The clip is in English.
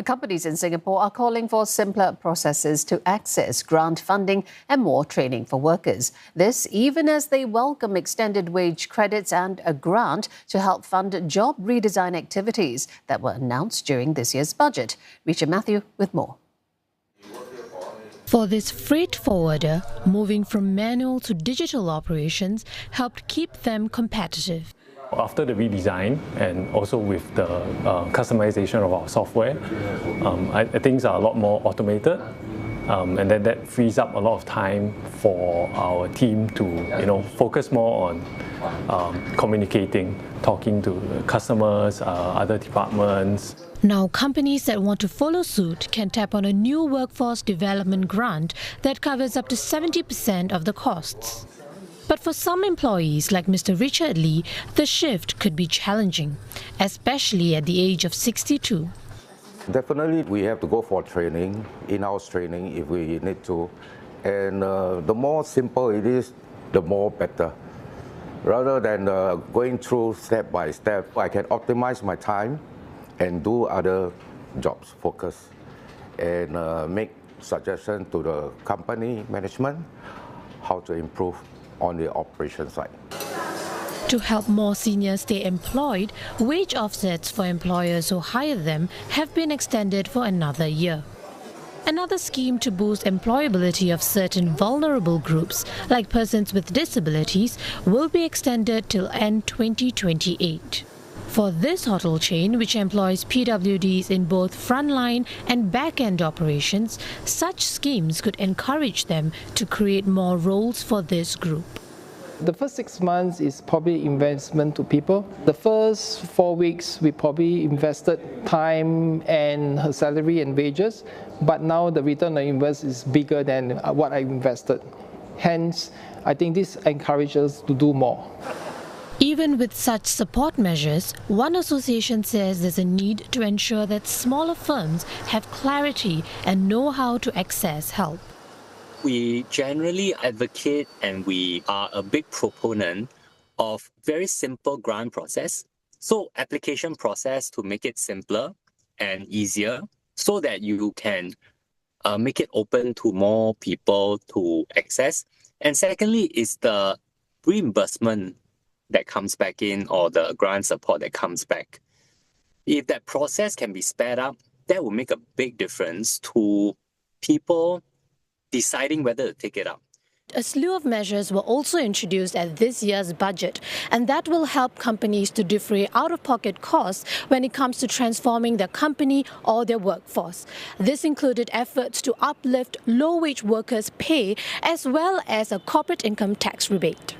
Companies in Singapore are calling for simpler processes to access grant funding and more training for workers. This even as they welcome extended wage credits and a grant to help fund job redesign activities that were announced during this year's budget. Richa Mathew with more. For this freight forwarder, moving from manual to digital operations helped keep them competitive. After the redesign and also with the customization of our software, things are a lot more automated, and then that frees up a lot of time for our team to focus more on communicating, talking to customers, other departments. Now, companies that want to follow suit can tap on a new workforce development grant that covers up to 70% of the costs. But for some employees, like Mr. Richard Lee, the shift could be challenging, especially at the age of 62. Definitely, we have to go for training, in-house training if we need to. And the more simple it is, the more better. Rather than going through step by step, I can optimize my time and do other jobs, focus, and make suggestions to the company management how to improve on the operation side. To help more seniors stay employed, wage offsets for employers who hire them have been extended for another year. Another scheme to boost employability of certain vulnerable groups, like persons with disabilities, will be extended till end 2028. For this hotel chain, which employs PWDs in both frontline and back-end operations, such schemes could encourage them to create more roles for this group. The first 6 months is probably investment to people. The first 4 weeks, we probably invested time and her salary and wages, but now the return on investment is bigger than what I invested. Hence, I think this encourages us to do more. Even with such support measures, one association says there's a need to ensure that smaller firms have clarity and know how to access help. We generally advocate and we are a big proponent of very simple grant process. So application process to make it simpler and easier so that you can make it open to more people to access. And secondly is the reimbursement that comes back in or the grant support that comes back. If that process can be sped up, that will make a big difference to people deciding whether to take it up. A slew of measures were also introduced at this year's budget, and that will help companies to defray out-of-pocket costs when it comes to transforming their company or their workforce. This included efforts to uplift low-wage workers' pay as well as a corporate income tax rebate.